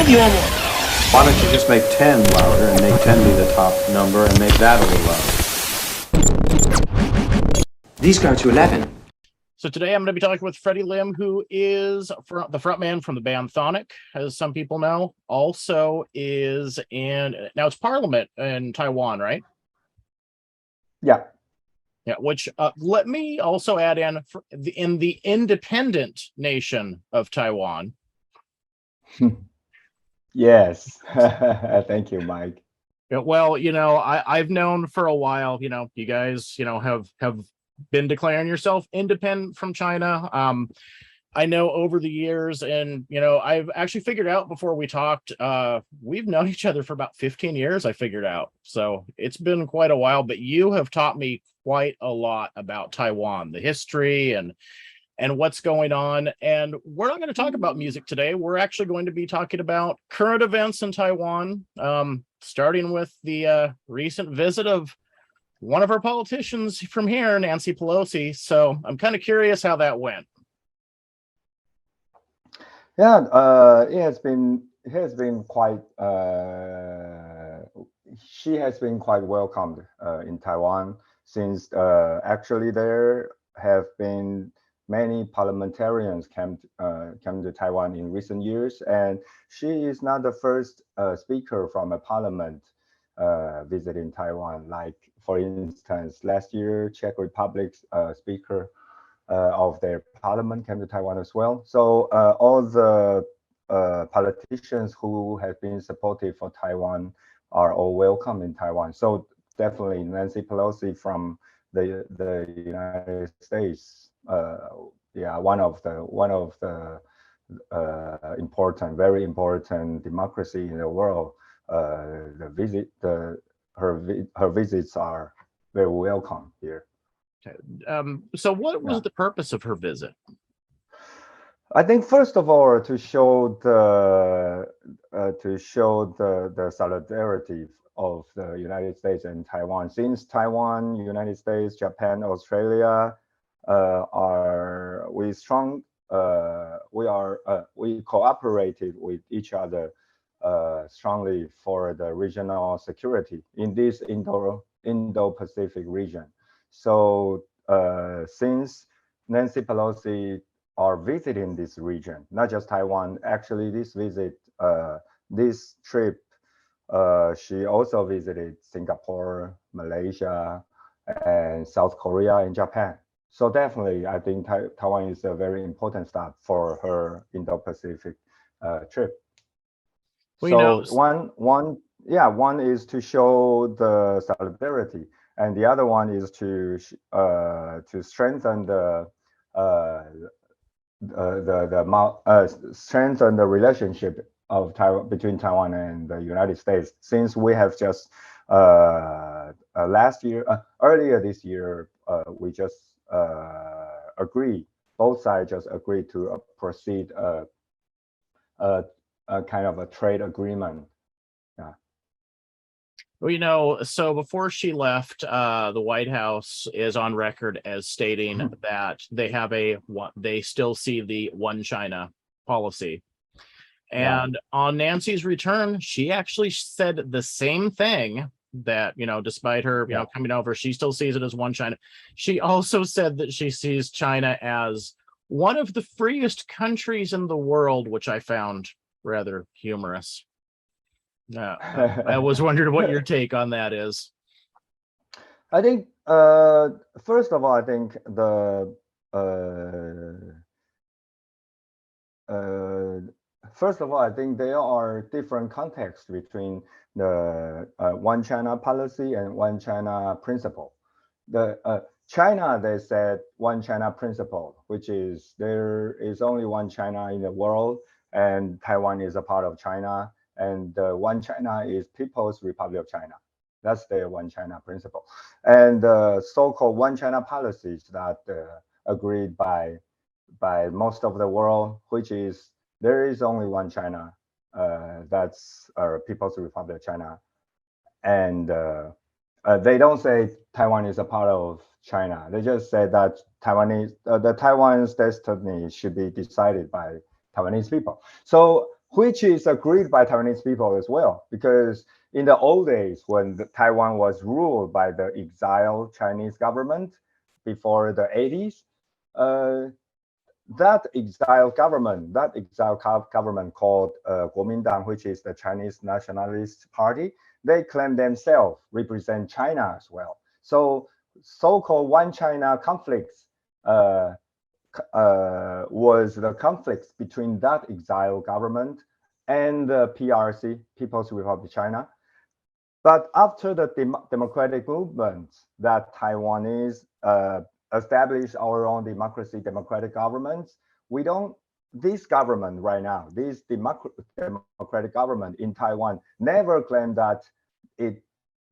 Why don't you just make 10 louder and make 10 be the top number and make that a little louder? These go to 11. So today I'm going to be talking with Freddy Lim, who is the frontman from the band Chthonic, as some people know. Also is now it's Parliament in Taiwan, right? Yeah. Yeah, which let me also add in the independent nation of Taiwan. Yes. Thank you, Mike. Yeah, well, I've known for a while, you guys, have been declaring yourself independent from China. I know over the years, and I've actually figured out before we talked, we've known each other for about 15 years, I figured out. So it's been quite a while, but you have taught me quite a lot about Taiwan, the history and what's going on. And we're not going to talk about music today. We're actually going to be talking about current events in Taiwan, starting with the recent visit of one of our politicians from here, Nancy Pelosi. So I'm kind of curious how that went. Yeah, it has been quite. She has been quite welcomed in Taiwan since actually there have been many parliamentarians came to Taiwan in recent years, and she is not the first speaker from a parliament visiting Taiwan. Like for instance, last year Czech Republic's speaker of their parliament came to Taiwan as well. So all the politicians who have been supportive for Taiwan are all welcome in Taiwan. So definitely Nancy Pelosi from the United States, one of the very important democracy in the world. Her visits are very welcome here. So what was the purpose of her visit? I think first of all to show the solidarity of the United States and Taiwan. Since Taiwan, United States, Japan, Australia we cooperated with each other strongly for the regional security in this Indo-Pacific region. So since Nancy Pelosi are visiting this region, not just Taiwan, actually this trip, she also visited Singapore, Malaysia, and South Korea and Japan. So definitely, I think Taiwan is a very important stop for her Indo-Pacific trip. Well, so one is to show the solidarity, and the other one is to strengthen strengthen the relationship of Taiwan between Taiwan and the United States, since we have just earlier this year we just both sides just agreed to proceed a kind of a trade agreement. Well, so before she left, the White House is on record as stating that they still see the one China policy. And on Nancy's return, she actually said the same thing, that, despite her, coming over, she still sees it as one China. She also said that she sees China as one of the freest countries in the world, which I found rather humorous. I was wondering what your take on that is. I think first of all, I think there are different contexts between the one China policy and one China principle. The China, they said one China principle, which is there is only one China in the world, and Taiwan is a part of China. And one China is People's Republic of China. That's their one China principle. And the so-called one China policies that agreed by most of the world, which is there is only one China, that's People's Republic of China. And they don't say Taiwan is a part of China. They just say that Taiwan's destiny should be decided by Taiwanese people. So which is agreed by Taiwanese people as well, because in the old days when Taiwan was ruled by the exiled Chinese government before the 80s, that exiled government called Kuomintang, which is the Chinese Nationalist Party, they claim themselves represent China as well. So so-called One China conflicts was the conflicts between that exiled government and the PRC, People's Republic of China. But after the democratic movement that Taiwanese establish our own democratic governments, we don't, this government right now, this democratic government in Taiwan never claimed that it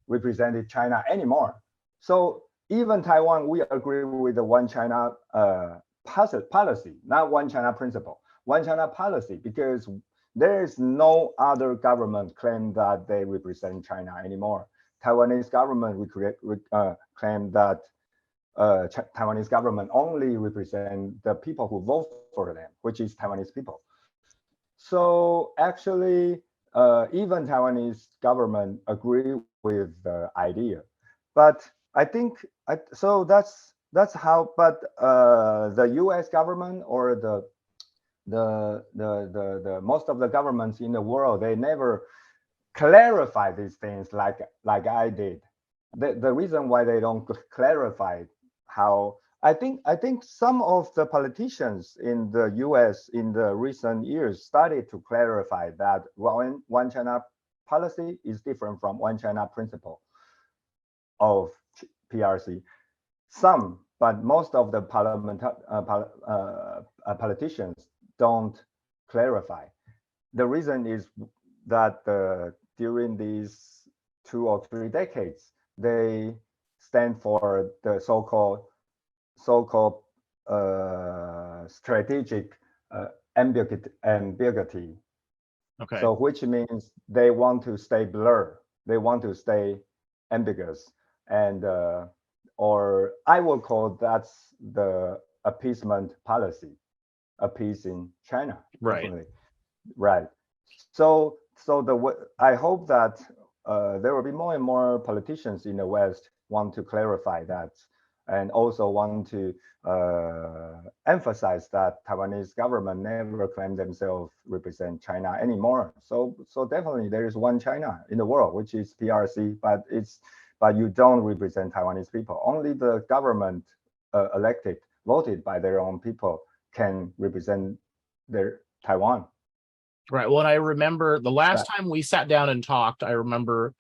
represented China anymore. So even Taiwan, we agree with the One China policy, not One China principle, One China policy, because there is no other government claim that they represent China anymore. Taiwanese government claim that Taiwanese government only represent the people who vote for them, which is Taiwanese people. So actually, even Taiwanese government agree with the idea, but I think so. That's how. But the U.S. government or the most of the governments in the world, they never clarify these things like I did. The reason why they don't clarify how, I think some of the politicians in the US in the recent years started to clarify that One China policy is different from One China principle of PRC. Some, but most of the politicians don't clarify. The reason is that during these 2 or 3 decades, they stand for the so-called strategic ambiguity. Okay. So which means they want to stay blurred. They want to stay ambiguous, and or I will call that's the appeasement policy, appeasing China. Right. Definitely. Right. So I hope that there will be more and more politicians in the West want to clarify that, and also want to emphasize that Taiwanese government never claimed themselves represent China anymore. So definitely there is one China in the world, which is PRC, but you don't represent Taiwanese people. Only the government elected, voted by their own people can represent their Taiwan. Right. Well, and I remember the last time we sat down and talked, I remember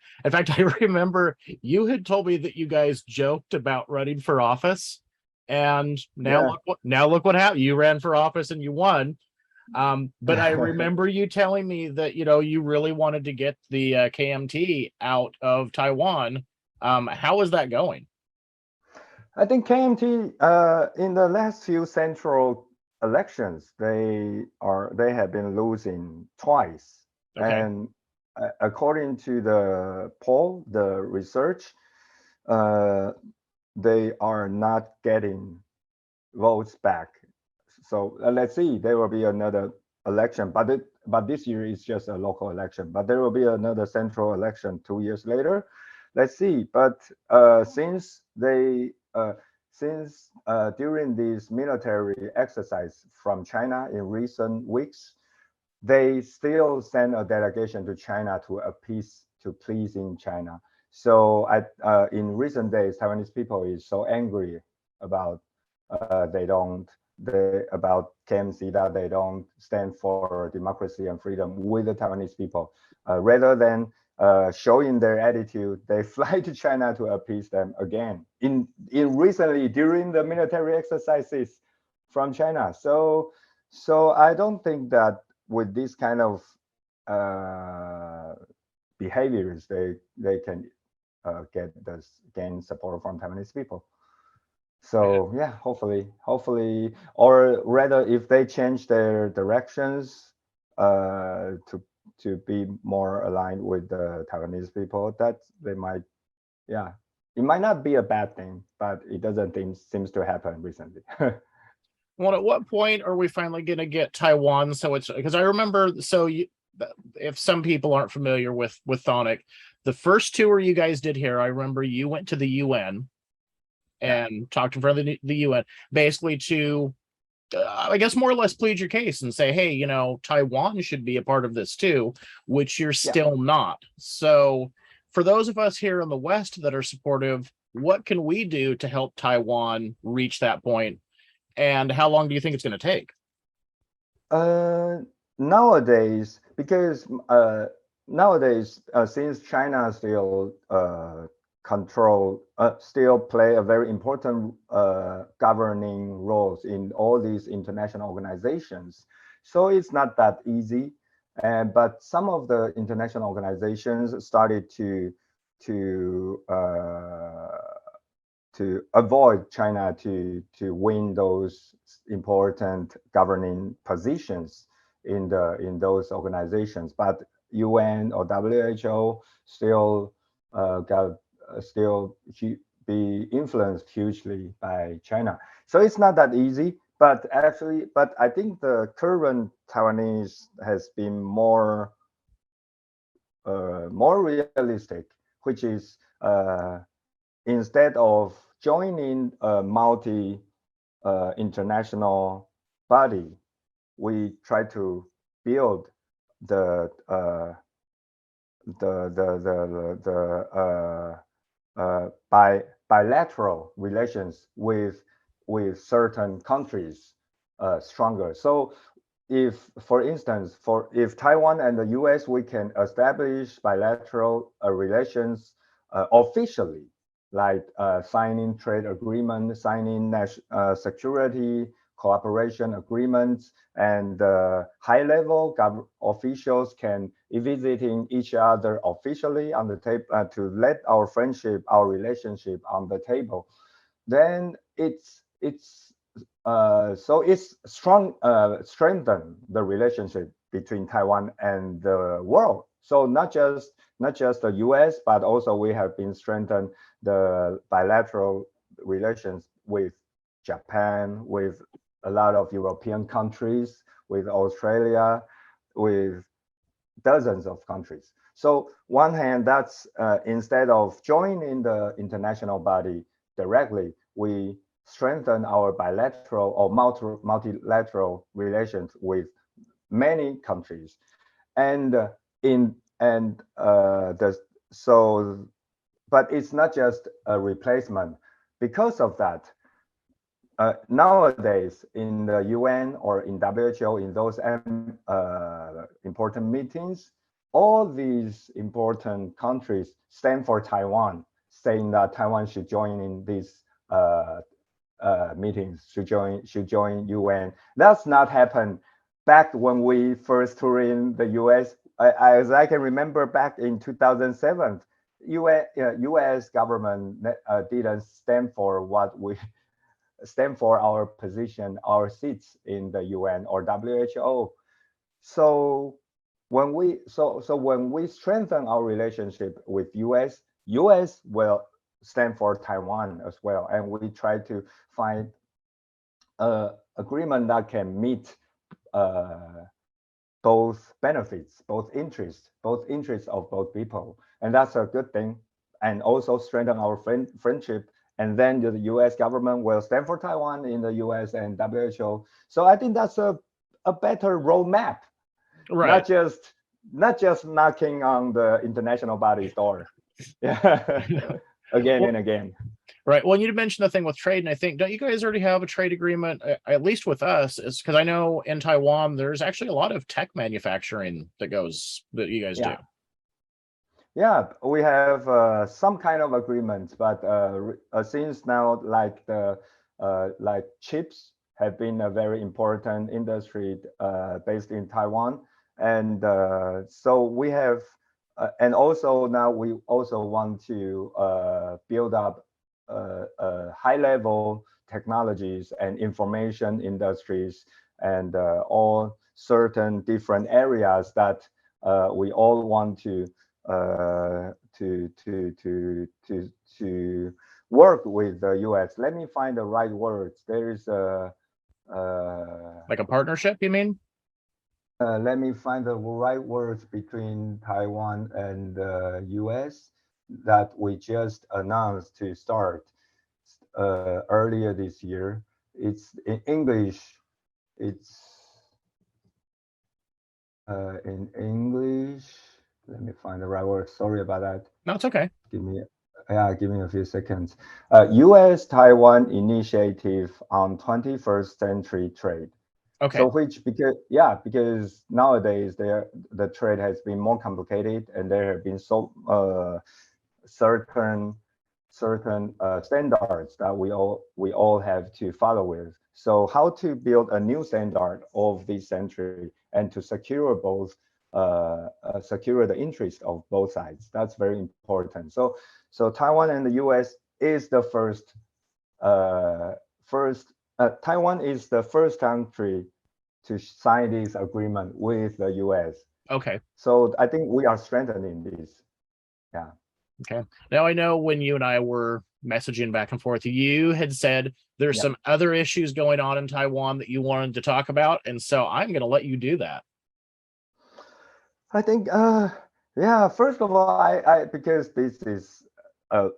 you had told me that you guys joked about running for office. And now look what happened. You ran for office and you won. But I remember you telling me that, you really wanted to get the KMT out of Taiwan. How is that going? I think KMT in the last few central elections, they have been losing twice. Okay. And according to the poll, the research, they are not getting votes back. So let's see, there will be another election, but this year is just a local election, but there will be another central election 2 years later. Let's see. But since during this military exercise from China in recent weeks, they still send a delegation to China to please in China. So in recent days, Taiwanese people is so angry about about KMC, that they don't stand for democracy and freedom with the Taiwanese people. Rather than showing their attitude, they fly to China to appease them again. In recently during the military exercises from China. So I don't think that with this kind of behaviors, they can gain support from Taiwanese people. So yeah, hopefully, or rather, if they change their directions to be more aligned with the Taiwanese people, that they might, it might not be a bad thing, but it doesn't seems to happen recently. Well, at what point are we finally going to get Taiwan? So it's because I remember. So if some people aren't familiar with Chthonic, the first tour you guys did here, I remember you went to the UN and talked in front of the UN, basically to, I guess, more or less plead your case and say, hey, Taiwan should be a part of this too, which you're still not. So for those of us here in the West that are supportive, what can we do to help Taiwan reach that point? And how long do you think it's going to take? Nowadays, because nowadays, since China still still play a very important governing roles in all these international organizations, so it's not that easy. But some of the international organizations started to avoid China to win those important governing positions in those organizations. But UN or WHO still got still be influenced hugely by China. So it's not that easy. But actually, I think the current Taiwanese has been more realistic, which is instead of joining a multi international body, we try to build the bilateral relations with certain countries stronger. So if, for instance, if Taiwan and the US, we can establish bilateral relations officially, like signing trade agreement, signing security cooperation agreements, and high-level officials can be visiting each other officially on the table to let our friendship, our relationship on the table. Then so it's strengthen the relationship between Taiwan and the world. So not just the U.S., but also we have been strengthened the bilateral relations with Japan, with a lot of European countries, with Australia, with dozens of countries. So one hand, that's instead of joining the international body directly, we strengthen our bilateral or multilateral relations with many countries, and in and the so, but it's not just a replacement. Because of that, nowadays in the UN or in WHO, in those important meetings, all these important countries stand for Taiwan, saying that Taiwan should join in these meetings, should join UN. That's not happened back when we first toured in the US. As I can remember, back in 2007, US government didn't stand for what we stand for, our position, our seats in the UN or WHO. So when we strengthen our relationship with US will stand for Taiwan as well, and we try to find a agreement that can meet both benefits, both interests of both people, and that's a good thing, and also strengthen our friendship. And then the U.S. government will stand for Taiwan in the U.S. and WHO. So I think that's a better roadmap, Right. not just knocking on the international body's door, yeah, again and again. Right. Well, you mentioned the thing with trade, and I think, don't you guys already have a trade agreement, at least with us? Is because I know in Taiwan there's actually a lot of tech manufacturing that you guys do. Yeah, we have some kind of agreement, but since now, like like chips have been a very important industry based in Taiwan, and so we have, and also now we also want to build up high-level technologies and information industries, and all certain different areas that we all want to work with the US. Let me find the right words. There is a Like a partnership, you mean? Let me find the right words between Taiwan and the US that we just announced to start earlier this year. It's in English. It's in English. Let me find the right word. Sorry about that. No, it's okay. Give me a few seconds. U.S.-Taiwan Initiative on 21st Century Trade. Okay. So because nowadays the trade has been more complicated and there have been certain standards that we all have to follow with. So how to build a new standard of this century and to secure the interest of both sides. That's very important. So Taiwan and the U.S. is the Taiwan is the first country to sign this agreement with the U.S. Okay. So I think we are strengthening this. Yeah. Okay. Now I know when you and I were messaging back and forth, you had said there's some other issues going on in Taiwan that you wanted to talk about, and so I'm going to let you do that. I think, first of all, I because this is a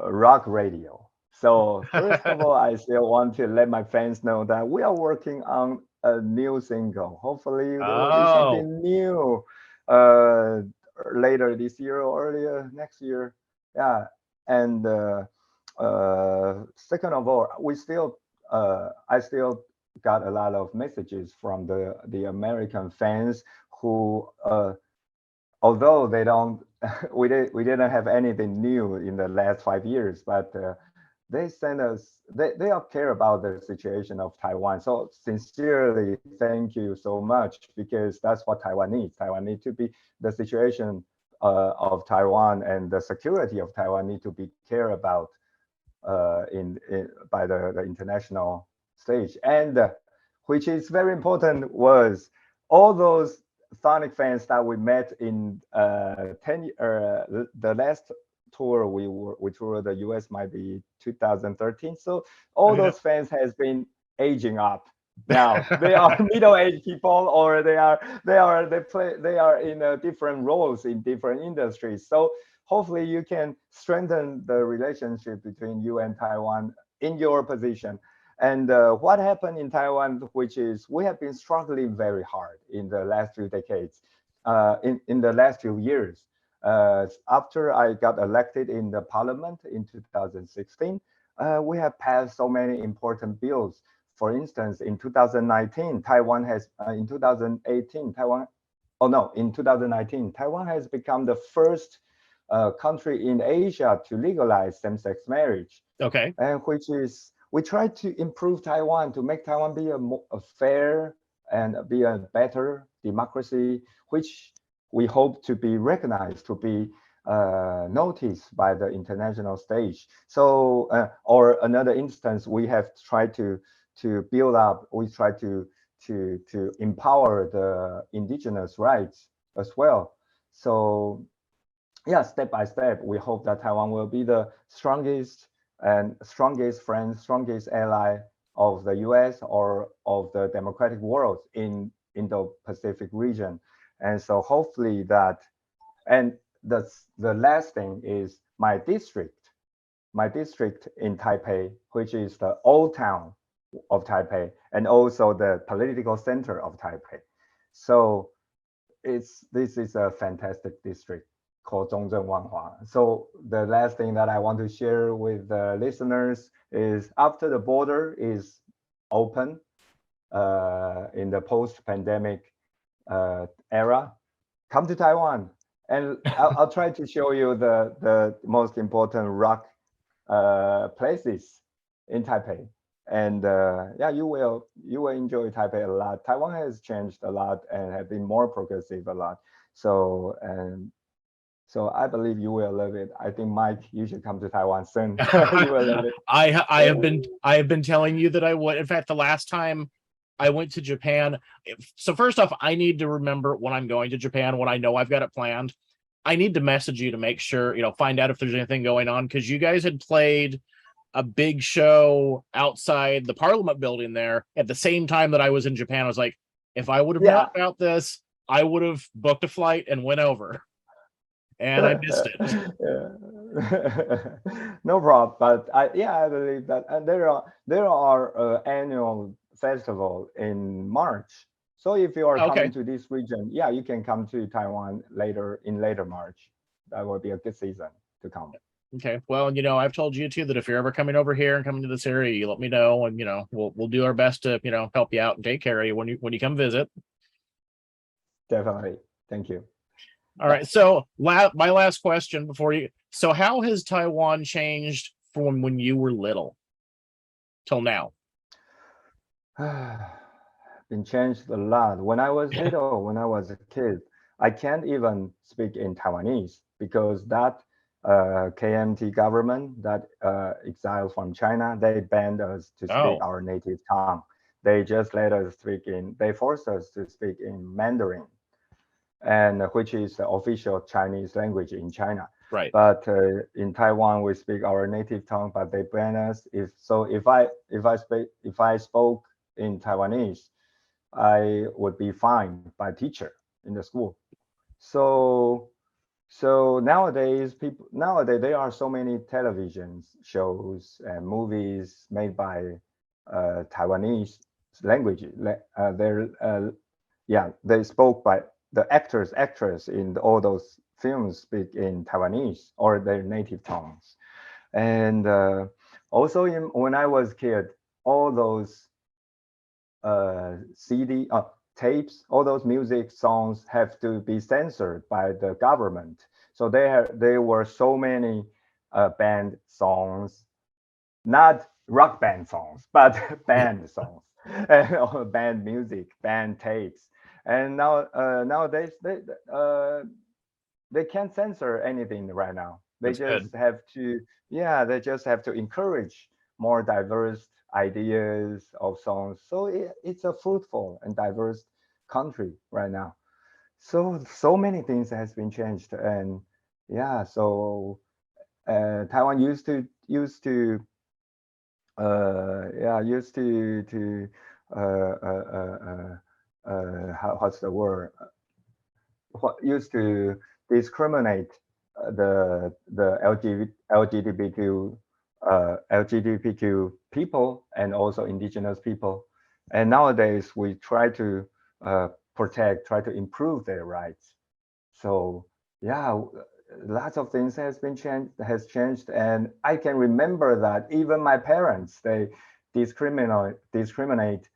rock radio. So first of all, I still want to let my fans know that we are working on a new single. Hopefully there will be something new later this year or earlier next year. Yeah. And second of all, I still got a lot of messages from the American fans who, although they don't, we didn't have anything new in the last 5 years, but they send us, they all care about the situation of Taiwan. So sincerely, thank you so much, because that's what Taiwan needs. Taiwan needs to be, the situation of Taiwan and the security of Taiwan need to be cared about by the international stage. And which is very important was all those Chthonic fans that we met in the last tour we toured the US might be 2013. So all those fans has been aging up. Now they are middle-aged people, or they are in different roles in different industries. So hopefully you can strengthen the relationship between you and Taiwan in your position. And what happened in Taiwan, which is we have been struggling very hard in the last few decades, in the last few years. After I got elected in the parliament in 2016, we have passed so many important bills. For instance, in 2019, in 2019, Taiwan has become the first country in Asia to legalize same-sex marriage. Okay. And which is, we try to improve Taiwan to make Taiwan be a fair and be a better democracy, which we hope to be recognized, to be noticed by the international stage. So, or another instance, we have tried to build up, we try to empower the indigenous rights as well. So, yeah, step by step, we hope that Taiwan will be the strongest friend, strongest ally of the US or of the democratic world in Indo-Pacific region. And so hopefully that, and the last thing is my district in Taipei, which is the old town of Taipei and also the political center of Taipei. So this is a fantastic district called Zhongzheng Wanhua. So the last thing that I want to share with the listeners is, after the border is open in the post-pandemic era, come to Taiwan, and I'll try to show you the most important rock places in Taipei. And yeah, you will enjoy Taipei a lot. Taiwan has changed a lot and have been more progressive a lot. So I believe you will love it. I think, Mike, you should come to Taiwan soon. You will love it. I have been telling you that I would. In fact, the last time I went to Japan, so first off, I need to remember when I'm going to Japan, when I know I've got it planned, I need to message you to make sure, find out if there's anything going on, because you guys had played a big show outside the Parliament building there at the same time that I was in Japan. I was like, if I would have known about this, I would have booked a flight and went over. And I missed it. No problem. But I believe that there are annual festival in March. So if you are coming to this region, you can come to Taiwan later March. That will be a good season to come. Okay. Well, I've told you too that if you're ever coming over here and coming to this area, you let me know, and we'll do our best to help you out and take care of you when you come visit. Definitely. Thank you. All right. So my last question before you. So how has Taiwan changed from when you were little till now? Been changed a lot. When I was little, when I was a kid, I can't even speak in Taiwanese because that KMT government that exiled from China, they banned us to speak our native tongue. They just let us they forced us to speak in Mandarin, and which is the official Chinese language in China. Right. But in Taiwan, we speak our native tongue, but they ban us. If I spoke in Taiwanese, I would be fined by teacher in the school. So nowadays there are so many television shows and movies made by Taiwanese language. They spoke by the actress in all those films speak in Taiwanese or their native tongues. And also when I was a kid, all those tapes, all those music songs have to be censored by the government. So there were so many band songs, not rock band songs, but band songs, and band music, band tapes. And nowadays they can't censor anything right now. They just have to encourage more diverse ideas of songs. So it's a fruitful and diverse country right now. So many things has been changed, and Taiwan used to what's the word? What used to discriminate the LGBTQ people and also indigenous people, and nowadays we try to try to improve their rights. So lots of things has changed, and I can remember that even my parents, they discriminate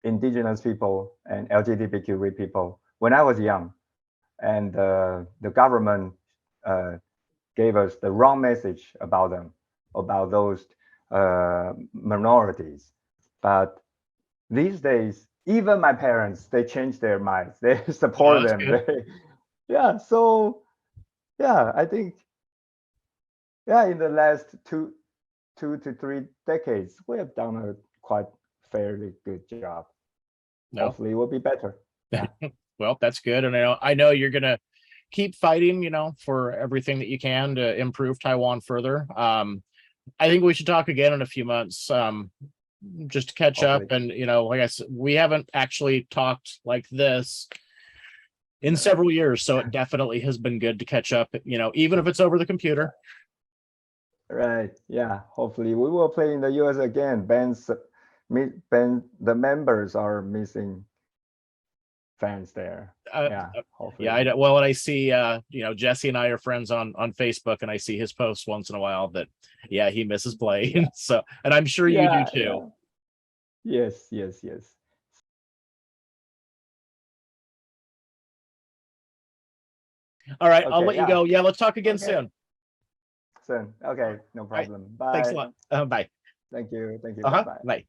indigenous people and LGBTQ people when I was young, and the government gave us the wrong message about them, about those minorities. But these days, even my parents, they changed their minds. They support them. I think in the last two to 3 decades, we have done a quite fairly good job. Hopefully it will be better. Yeah. Well, that's good. And I know you're gonna keep fighting, for everything that you can to improve Taiwan further. I think we should talk again in a few months, just to catch up. And like I said, we haven't actually talked like this in several years, so it definitely has been good to catch up, even if it's over the computer. Right. Yeah. Hopefully we will play in the US again. The members are missing fans there. Hopefully. And I see Jesse and I are friends on Facebook, and I see his posts once in a while that he misses playing. So, and I'm sure you do too. Yes. All right, I'll let you go. Let's talk again soon. Okay, no problem. Bye. Thanks a lot. Bye. Thank you. Bye.